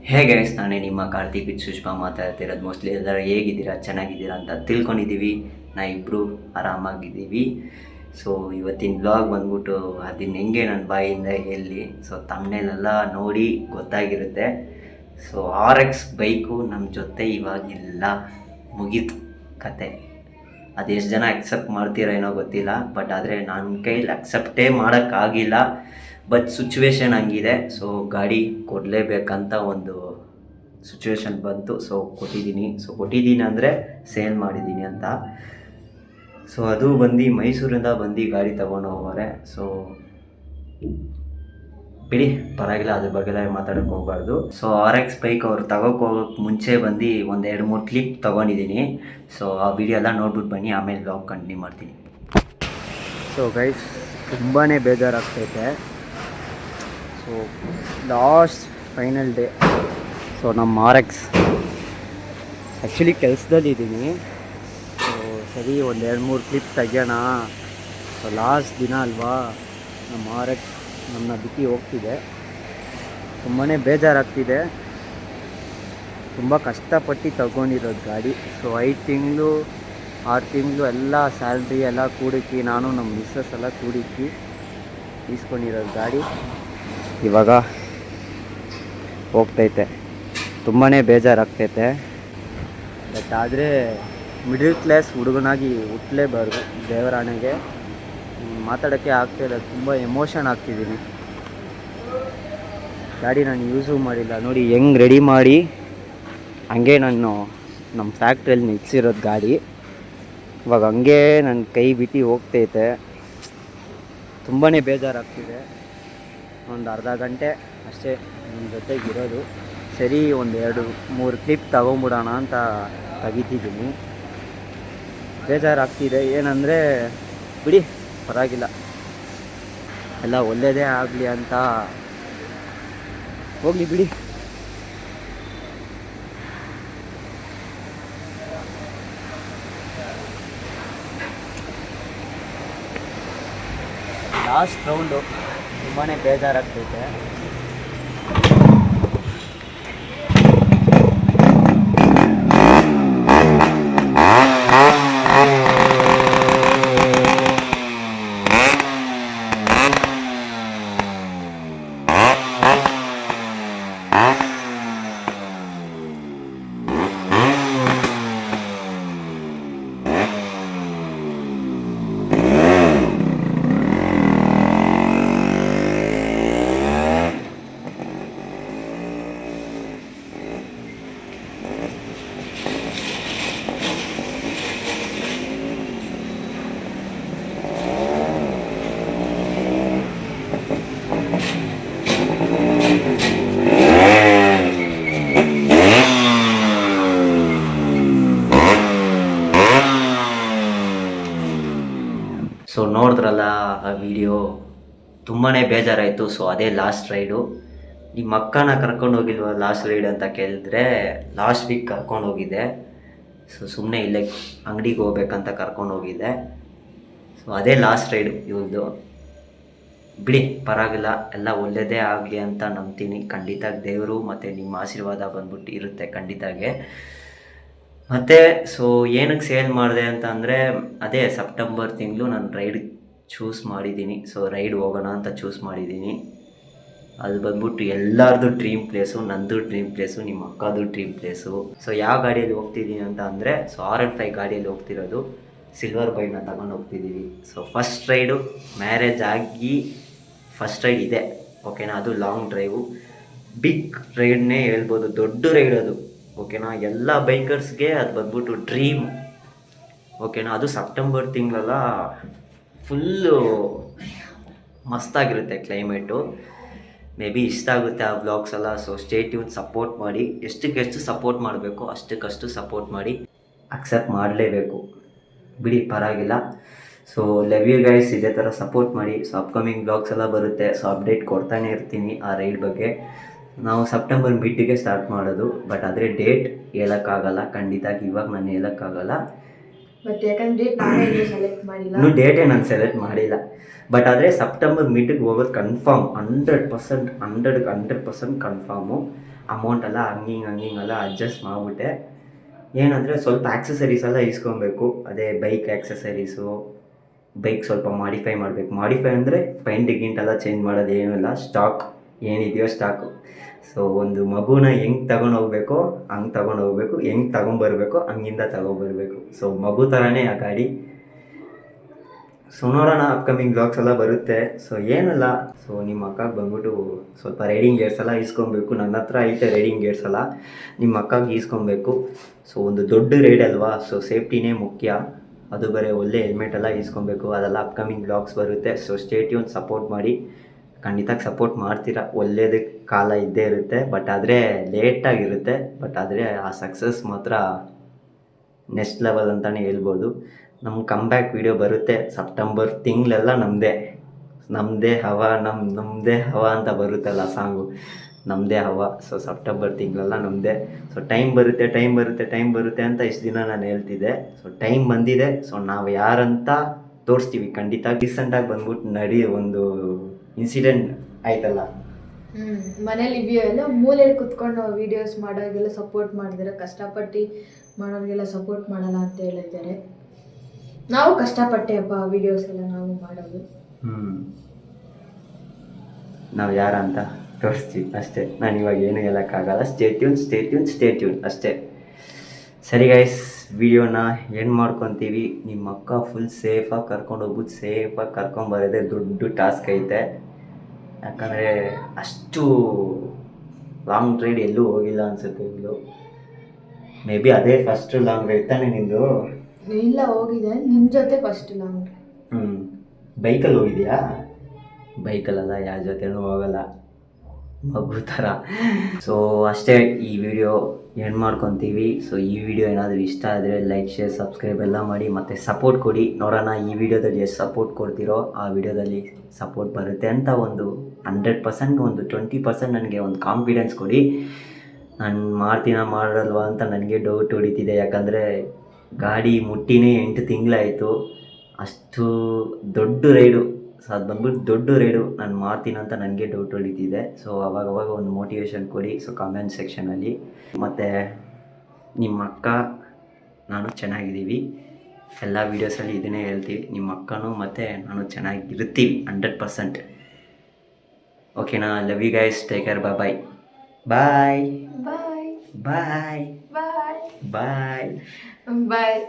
Hey guys, ನಾನೇ ನಿಮ್ಮ Karthik with Sushma ಮಾತಾಡ್ತಿರೋದು. ಮೋಸ್ಟ್ಲಿ ಎಲ್ಲರೂ ಹೇಗಿದ್ದೀರಾ, ಚೆನ್ನಾಗಿದ್ದೀರಾ ಅಂತ ತಿಳ್ಕೊಂಡಿದ್ದೀವಿ. ಇಬ್ಬರು ಆರಾಮಾಗಿದ್ದೀವಿ. ಸೊ ಇವತ್ತಿನ ಬ್ಲಾಗ್ ಬಂದ್ಬಿಟ್ಟು ಅದನ್ನ ಹೆಂಗೆ ನನ್ನ ಬಾಯಿಂದ ಹೇಳಿ. ಸೊ ತಮ್ಮನೇಲೆಲ್ಲ ನೋಡಿ ಗೊತ್ತಾಗಿರುತ್ತೆ. ಸೊ RX ಬೈಕು ನಮ್ಮ ಜೊತೆ ಇವಾಗಿಲ್ಲ, ಮುಗೀತು ಕತೆ. ಅದೆಷ್ಟು ಜನ ಅಕ್ಸೆಪ್ಟ್ ಮಾಡ್ತೀರೋ ಏನೋ ಗೊತ್ತಿಲ್ಲ, ಬಟ್ ಆದರೆ ನನ್ನ ಕೈಲಿ ಅಕ್ಸೆಪ್ಟೇ ಮಾಡೋಕ್ಕಾಗಿಲ್ಲ. ಬಟ್ ಸಿಚುವೇಶನ್ ಹಂಗಿದೆ. ಸೊ ಗಾಡಿ ಕೊಡಲೇಬೇಕಂತ ಒಂದು ಸಿಚುವೇಶನ್ ಬಂತು. ಸೊ ಕೊಟ್ಟಿದ್ದೀನಿ ಅಂದರೆ ಸೇಲ್ ಮಾಡಿದ್ದೀನಿ ಅಂತ. ಸೊ ಅದು ಬಂದು ಮೈಸೂರಿಂದ ಬಂದು ಗಾಡಿ ತೊಗೊಂಡು ಹೋಗೋರೆ. ಸೊ ಬಿಡಿ, ಪರವಾಗಿಲ್ಲ, ಅದ್ರ ಬಗ್ಗೆ ಮಾತಾಡೋಕ್ಕೆ ಹೋಗಬಾರ್ದು. ಸೊ RX ಬೈಕ್ ಅವ್ರು ತಗೋಕ್ಕೆ ಹೋಗೋಕ್ಕೆ ಮುಂಚೆ ಬಂದು ಒಂದು 2-3 ಕ್ಲಿಪ್ ತೊಗೊಂಡಿದ್ದೀನಿ. ಸೊ ಆ ವಿಡಿಯೋ ಎಲ್ಲ ನೋಡ್ಬಿಟ್ಟು ಬನ್ನಿ, ಆಮೇಲೆ ಬ್ಲಾಗ್ ಕಂಟಿನ್ಯೂ ಮಾಡ್ತೀನಿ. ಸೊ ಗೈಸ್, ತುಂಬಾ ಬೇಜಾರಾಗ್ತೈತೆ. So last final day. So ನಮ್ಮ RX ಆ್ಯಕ್ಚುಲಿ ಕೆಲಸದಲ್ಲಿದ್ದೀನಿ. ಸೊ ಸರಿ, ಒಂದು 2-3 ಕ್ಲಿಪ್ ತೆಗಿಯೋಣ. ಸೊ ಲಾಸ್ಟ್ ದಿನ ಅಲ್ವಾ, ನಮ್ಮ RX ನನ್ನ ಬಿಟ್ಟು ಹೋಗ್ತಿದೆ. ತುಂಬಾ ಬೇಜಾರಾಗ್ತಿದೆ. ತುಂಬ ಕಷ್ಟಪಟ್ಟು ತಗೊಂಡಿರೋದು ಗಾಡಿ. ಸೊ 5 ತಿಂಗಳು 6 ತಿಂಗಳು ಎಲ್ಲ ಸ್ಯಾಲ್ರಿ ಎಲ್ಲ ಕೂಡಿಕ್ಕಿ, ನಾನು ನಮ್ಮ ಮಿಸ್ಸಸ್ ಎಲ್ಲ ಕೂಡಿಕ್ಕಿ ಈಸ್ಕೊಂಡಿರೋದು ಗಾಡಿ ಇವಾಗ ಹೋಗ್ತೈತೆ. ತುಂಬಾ ಬೇಜಾರಾಗ್ತೈತೆ. ಬಟ್ ಆದರೆ ಮಿಡಲ್ ಕ್ಲಾಸ್ ಹುಡುಗನಾಗಿ ಹುಟ್ಟಲೇಬಾರ್ದು. ದೇವರಾಣೆಗೆ ಮಾತಾಡೋಕ್ಕೆ ಆಗ್ತಾಯಿಲ್ಲ, ತುಂಬ ಎಮೋಷನ್ ಆಗ್ತಿದ್ದೀನಿ. ಗಾಡಿ ನಾನು ಯೂಸು ಮಾಡಿಲ್ಲ ನೋಡಿ, ಹೆಂಗೆ ರೆಡಿ ಮಾಡಿ ಹಂಗೆ ನಾನು ನಮ್ಮ ಫ್ಯಾಕ್ಟ್ರಿಯಲ್ಲಿ ನಿಲ್ಲಿಸಿರೋದು ಗಾಡಿ. ಇವಾಗ ಹಂಗೆ ನನ್ನ ಕೈ ಬಿಟ್ಟು ಹೋಗ್ತೈತೆ. ತುಂಬಾ ಬೇಜಾರಾಗ್ತಿದೆ. ಒಂದು ಅರ್ಧ ಗಂಟೆ ಅಷ್ಟೇ ನಿಮ್ಮ ಜೊತೆಗಿರೋದು. ಸರಿ, ಒಂದು 2-3 ಕ್ಲಿಪ್ ತಗೊಂಬಿಡೋಣ ಅಂತ ತೆಗಿತಿದ್ದೀನಿ. ಬೇಜಾರಾಗ್ತಿದೆ. ಏನಂದರೆ ಬಿಡಿ, ಪರವಾಗಿಲ್ಲ, ಎಲ್ಲ ಒಳ್ಳೆಯದೇ ಆಗಲಿ ಅಂತ ಹೋಗಲಿ ಬಿಡಿ. ಲಾಸ್ಟ್ ರೌಂಡು ತುಂಬಾ ಬೇಜಾರಾಗ್ತೈತೆ. ಸೊ ನೋಡಿದ್ರಲ್ಲ ಆ ವಿಡಿಯೋ, ತುಂಬಾ ಬೇಜಾರಾಯಿತು. ಸೊ ಅದೇ ಲಾಸ್ಟ್ ರೈಡು. ನಿಮ್ಮ ಅಕ್ಕನ ಕರ್ಕೊಂಡು ಹೋಗಿಲ್ವ ಲಾಸ್ಟ್ ರೈಡ್ ಅಂತ ಕೇಳಿದ್ರೆ, ಲಾಸ್ಟ್ ವೀಕ್ ಕರ್ಕೊಂಡು ಹೋಗಿದ್ದೆ. ಸೊ ಸುಮ್ಮನೆ ಇಲ್ಲೇ ಅಂಗಡಿಗೆ ಹೋಗ್ಬೇಕಂತ ಕರ್ಕೊಂಡು ಹೋಗಿದ್ದೆ. ಸೊ ಅದೇ ಲಾಸ್ಟ್ ರೈಡು ಇವ್ರದ್ದು. ಬಿಡಿ, ಪರವಾಗಿಲ್ಲ, ಎಲ್ಲ ಒಳ್ಳೆಯದೇ ಆಗಲಿ ಅಂತ ನಂಬ್ತೀನಿ. ಖಂಡಿತ ದೇವರು ಮತ್ತು ನಿಮ್ಮ ಆಶೀರ್ವಾದ ಬಂದ್ಬಿಟ್ಟು ಇರುತ್ತೆ ಖಂಡಿತಾಗೆ. ಮತ್ತು ಸೊ ಏನಕ್ಕೆ ಸೇಲ್ ಮಾಡಿದೆ ಅಂತ ಅಂದರೆ, ಅದೇ ಸೆಪ್ಟೆಂಬರ್ ತಿಂಗಳು ನಾನು ರೈಡ್ ಚೂಸ್ ಮಾಡಿದ್ದೀನಿ. ಸೊ ರೈಡ್ ಹೋಗೋಣ ಅಂತ ಚೂಸ್ ಮಾಡಿದ್ದೀನಿ. ಅದು ಬಂದ್ಬಿಟ್ಟು ಎಲ್ಲರದ್ದು ಡ್ರೀಮ್ ಪ್ಲೇಸು, ನಂದು ಡ್ರೀಮ್ ಪ್ಲೇಸು, ನಿಮ್ಮ ಅಕ್ಕದು ಡ್ರೀಮ್ ಪ್ಲೇಸು. ಸೊ ಯಾವ ಗಾಡಿಯಲ್ಲಿ ಹೋಗ್ತಿದ್ದೀನಿ ಅಂತ ಅಂದರೆ, ಸೊ R15 ಗಾಡಿಯಲ್ಲಿ ಹೋಗ್ತಿರೋದು. ಸಿಲ್ವರ್ ಬೈಕ್ನ ತಗೊಂಡು ಹೋಗ್ತಿದ್ದೀವಿ. ಸೊ ಫಸ್ಟ್ ರೈಡು, ಮ್ಯಾರೇಜ್ ಆಗಿ ಫಸ್ಟ್ ರೈಡ್ ಇದೆ, ಓಕೆನಾ. ಅದು ಲಾಂಗ್ ಡ್ರೈವು, ಬಿಗ್ ರೈಡ್ನೇ ಹೇಳ್ಬೋದು, ದೊಡ್ಡ ರೈಡ್ ಅದು, ಓಕೆನಾ. ಎಲ್ಲ ಬೈಕರ್ಸ್ಗೆ ಅದು ಬಂದ್ಬಿಟ್ಟು ಡ್ರೀಮ್, ಓಕೆನಾ. ಅದು ಸೆಪ್ಟೆಂಬರ್ ತಿಂಗಳೆಲ್ಲ ಫುಲ್ಲು ಮಸ್ತಾಗಿರುತ್ತೆ ಕ್ಲೈಮೇಟು. ಮೇ ಬಿ ಇಷ್ಟ ಆಗುತ್ತೆ ಆ ವ್ಲಾಗ್ಸ್ ಎಲ್ಲ. ಸೊ ಸ್ಟೇ ಟ್ಯೂನ್, ಸಪೋರ್ಟ್ ಮಾಡಿ. ಎಷ್ಟಕ್ಕೆಷ್ಟು ಸಪೋರ್ಟ್ ಮಾಡಬೇಕು ಅಷ್ಟಕ್ಕಷ್ಟು ಸಪೋರ್ಟ್ ಮಾಡಿ. ಅಕ್ಸೆಪ್ಟ್ ಮಾಡಲೇಬೇಕು, ಬಿಡಿ, ಪರವಾಗಿಲ್ಲ. ಸೊ ಲವ್ ಯು ಗೈಸ್, ಇದೇ ಥರ ಸಪೋರ್ಟ್ ಮಾಡಿ. ಸೊ ಅಪ್ಕಮಿಂಗ್ ಬ್ಲಾಗ್ಸ್ ಎಲ್ಲ ಬರುತ್ತೆ. ಸೊ ಅಪ್ಡೇಟ್ ಕೊಡ್ತಾನೆ ಇರ್ತೀನಿ ಆ ರೈಡ್ ಬಗ್ಗೆ. ನಾವು ಸೆಪ್ಟೆಂಬರ್ ಮಿಡ್ಗೆ ಸ್ಟಾರ್ಟ್ ಮಾಡೋದು. ಬಟ್ ಆದರೆ ಡೇಟ್ ಹೇಳೋಕ್ಕಾಗಲ್ಲ ಖಂಡಿತ, ಇವಾಗ ನಾನು ಹೇಳೋಕ್ಕಾಗಲ್ಲ. ಬಟ್ ಯಾಕಂದ್ರೆ ಡೇಟ್ ನಾನೇ ಇನ್ನೂ ಸೆಲೆಕ್ಟ್ ಮಾಡಿಲ್ಲ. ಇನ್ನೂ ಡೇಟೇ ನಾನು ಸೆಲೆಕ್ಟ್ ಮಾಡಿಲ್ಲ. ಬಟ್ ಆದರೆ ಸೆಪ್ಟೆಂಬರ್ ಮಿಡ್ಗೆ ಹೋಗೋದು ಕನ್ಫರ್ಮ್, 100% ಕನ್ಫರ್ಮು. ಅಮೌಂಟ್ ಎಲ್ಲ ಹಂಗಿಂಗೆಲ್ಲ ಅಡ್ಜಸ್ಟ್ ಮಾಡಿಬಿಟ್ಟೆ. ಏನಂದರೆ ಸ್ವಲ್ಪ ಆಕ್ಸೆಸರೀಸ್ ಎಲ್ಲ ಇಸ್ಕೊಬೇಕು. ಅದೇ ಬೈಕ್ ಆಕ್ಸೆಸರೀಸು, ಬೈಕ್ ಸ್ವಲ್ಪ ಮಾಡಿಫೈ ಮಾಡಬೇಕು. ಮಾಡಿಫೈ ಅಂದರೆ ಪೈಂಟ್ ಗಿಂಟೆಲ್ಲ ಚೇಂಜ್ ಮಾಡೋದು ಏನೂ ಇಲ್ಲ, ಸ್ಟಾಕ್ ಏನಿದೆಯೋ ಸ್ಟಾಕು. ಸೊ ಒಂದು ಮಗುನ ಹೆಂಗೆ ತಗೊಂಡೋಗ್ಬೇಕೋ ಹಂಗೆ ತೊಗೊಂಡೋಗ್ಬೇಕು, ಹೆಂಗೆ ತೊಗೊಂಬರ್ಬೇಕೋ ಹಂಗಿಂದ ತೊಗೊಬರ್ಬೇಕು. ಸೊ ಮಗು ಥರನೇ ಆ ಗಾಡಿ. ಸೊ ನೋಡೋಣ, ಅಪ್ಕಮಿಂಗ್ ಬ್ಲಾಗ್ಸ್ ಎಲ್ಲ ಬರುತ್ತೆ. ಸೊ ಏನಲ್ಲ, ಸೊ ನಿಮ್ಮ ಅಕ್ಕಗೆ ಬಂದ್ಬಿಟ್ಟು ಸ್ವಲ್ಪ ರೈಡಿಂಗ್ ಗೇರ್ಸ್ ಎಲ್ಲ ಇಸ್ಕೊಬೇಕು. ನನ್ನ ಹತ್ರ ಐತೆ ರೈಡಿಂಗ್ ಗೇರ್ಸ್ ಎಲ್ಲ, ನಿಮ್ಮ ಅಕ್ಕಗೆ ಇಸ್ಕೊಬೇಕು. ಸೊ ಒಂದು ದೊಡ್ಡ ರೈಡ್ ಅಲ್ವಾ, ಸೊ ಸೇಫ್ಟಿನೇ ಮುಖ್ಯ. ಅದು ಬೇರೆ ಒಳ್ಳೆ ಹೆಲ್ಮೆಟ್ ಎಲ್ಲ ಇಸ್ಕೊಬೇಕು. ಅದೆಲ್ಲ ಅಪ್ಕಮಿಂಗ್ ಬ್ಲಾಗ್ಸ್ ಬರುತ್ತೆ. ಸೊ ಸ್ಟೇ ಟ್ಯೂನ್, ಸಪೋರ್ಟ್ ಮಾಡಿ. ಖಂಡಿತ ಸಪೋರ್ಟ್ ಮಾಡ್ತೀರಾ, ಒಳ್ಳೇದಕ್ಕೆ ಕಾಲ ಇದ್ದೇ ಇರುತ್ತೆ. ಬಟ್ ಆದರೆ ಲೇಟಾಗಿರುತ್ತೆ. ಬಟ್ ಆದರೆ ಆ ಸಕ್ಸಸ್ ಮಾತ್ರ ನೆಕ್ಸ್ಟ್ ಲೆವೆಲ್ ಅಂತಲೇ ಹೇಳ್ಬೋದು. ನಮ್ಮ ಕಮ್ಬ್ಯಾಕ್ ವೀಡಿಯೋ ಬರುತ್ತೆ ಸೆಪ್ಟೆಂಬರ್ ತಿಂಗಳೆಲ್ಲ. ನಮ್ಮದೇ ಹವಾ, ನಮ್ಮದೇ ಹವಾ ಅಂತ ಬರುತ್ತಲ್ಲ ಸಾಂಗು, ನಮ್ಮದೇ ಹವಾ. ಸೊ ಸೆಪ್ಟೆಂಬರ್ ತಿಂಗಳೆಲ್ಲ ನಮ್ಮದೇ. ಸೊ ಟೈಮ್ ಬರುತ್ತೆ ಅಂತ ಇಷ್ಟು ದಿನ ನಾನು ಹೇಳ್ತಿದ್ದೆ. ಸೊ ಟೈಮ್ ಬಂದಿದೆ. ಸೊ ನಾವು ಯಾರಂತ ತೋರಿಸ್ತೀವಿ ಖಂಡಿತ. ರೀಸೆಂಟಾಗಿ ಬಂದ್ಬಿಟ್ಟು ಒಂದು ಇನ್ಸಿಡೆಂಟ್ ಆಯ್ತಲ್ಲ, ಮನೇಲಿ ಎಲ್ಲ ಮೂಲೆಯಲ್ಲಿ ಕುತ್ಕೊಂಡು ವೀಡಿಯೋಸ್ ಮಾಡೋರಿಗೆಲ್ಲ ಸಪೋರ್ಟ್ ಮಾಡಿದ್ದಾರೆ, ಕಷ್ಟಪಟ್ಟು ಮಾಡೋರಿಗೆಲ್ಲ ಸಪೋರ್ಟ್ ಮಾಡಲ್ಲ ಅಂತ ಹೇಳಿದ್ದಾರೆ. ನಾವು ಕಷ್ಟಪಟ್ಟೆ ಅಪ್ಪ ವೀಡಿಯೋಸ್ ಎಲ್ಲ ನಾವು ಮಾಡೋದು. ನಾವು ಯಾರ ಅಂತ ತೋರಿಸ್ತೀವಿ ಅಷ್ಟೇ. ನಾನು ಇವಾಗ ಏನು ಹೇಳೋಕ್ಕಾಗಲ್ಲ. ಸ್ಟೇ ಟ್ಯೂನ್ ಅಷ್ಟೇ. ಸರಿ ಗೈಸ್, ವಿಡಿಯೋನ ಏನು ಮಾಡ್ಕೊತೀವಿ. ನಿಮ್ಮ ಅಕ್ಕ ಫುಲ್ ಸೇಫಾಗಿ ಕರ್ಕೊಂಡೋಗ್ಬಿಟ್ಟು ಸೇಫಾಗಿ ಕರ್ಕೊಂಬರೋದೇ ದೊಡ್ಡ ಟಾಸ್ಕ್ ಐತೆ. ಯಾಕಂದರೆ ಅಷ್ಟು ಲಾಂಗ್ ರೈಡ್ ಎಲ್ಲೂ ಹೋಗಿಲ್ಲ ಅನಿಸುತ್ತೆ ಇವ್ಳು. ಮೇ ಬಿ ಅದೇ ಫಸ್ಟ್ ಲಾಂಗ್ ರೈಡ್ ತಾನೇ ನಿಂದು? ಇಲ್ಲ, ಹೋಗಿದೆ ನಿಮ್ಮ ಜೊತೆ ಫಸ್ಟ್ ಲಾಂಗ್. ಬೈಕಲ್ಲಿ ಹೋಗಿದ್ಯಾ? ಬೈಕಲ್ಲೆಲ್ಲ ಯಾರ ಜೊತೆನೂ ಹೋಗಲ್ಲ, ಮಗು ಥರ. ಸೊ ಅಷ್ಟೇ, ಈ ವಿಡಿಯೋ ಏನು ಮಾಡ್ಕೊತೀವಿ. ಸೊ ಈ ವಿಡಿಯೋ ಏನಾದರೂ ಇಷ್ಟ ಆದರೆ ಲೈಕ್, ಶೇರ್, ಸಬ್ಸ್ಕ್ರೈಬ್ ಎಲ್ಲ ಮಾಡಿ, ಮತ್ತು ಸಪೋರ್ಟ್ ಕೊಡಿ. ನೋಡೋಣ ಈ ವಿಡಿಯೋದಲ್ಲಿ ಎಷ್ಟು ಸಪೋರ್ಟ್ ಕೊಡ್ತೀರೋ ಆ ವಿಡಿಯೋದಲ್ಲಿ ಸಪೋರ್ಟ್ ಬರುತ್ತೆ ಅಂತ ಒಂದು 100%, ಒಂದು 20% ನನಗೆ ಒಂದು ಕಾನ್ಫಿಡೆನ್ಸ್ ಕೊಡಿ. ನಾನು ಮಾಡಲ್ವಾ ಅಂತ ನನಗೆ ಡೌಟ್ ಹೊಡಿತಿದೆ. ಯಾಕಂದರೆ ಗಾಡಿ ಮುಟ್ಟಿನೇ 8 ತಿಂಗಳಾಯಿತು. ಅಷ್ಟು ದೊಡ್ಡ ರೈಡು. ಸೊ ಅದು ಬಂದ್ಬಿಟ್ಟು ದೊಡ್ಡ ರೈಡು, ನಾನು ಮಾಡ್ತೀನಂತ ನನಗೆ ಡೌಟ್ ಹೊಡಿತಿದೆ. ಸೊ ಅವಾಗವಾಗ ಒಂದು ಮೋಟಿವೇಶನ್ ಕೊಡಿ. ಸೊ ಕಾಮೆಂಟ್ ಸೆಕ್ಷನಲ್ಲಿ. ಮತ್ತು ನಿಮ್ಮ ಅಕ್ಕ ನಾನು ಚೆನ್ನಾಗಿದ್ದೀವಿ. ಎಲ್ಲ ವೀಡಿಯೋಸಲ್ಲಿ ಇದನ್ನೇ ಹೇಳ್ತೀವಿ, ನಿಮ್ಮ ಅಕ್ಕನೂ ಮತ್ತು ನಾನು ಚೆನ್ನಾಗಿರ್ತೀವಿ 100%. ಓಕೆನಾ? Love you guys, take care, bye bye bye bye bye bye bye.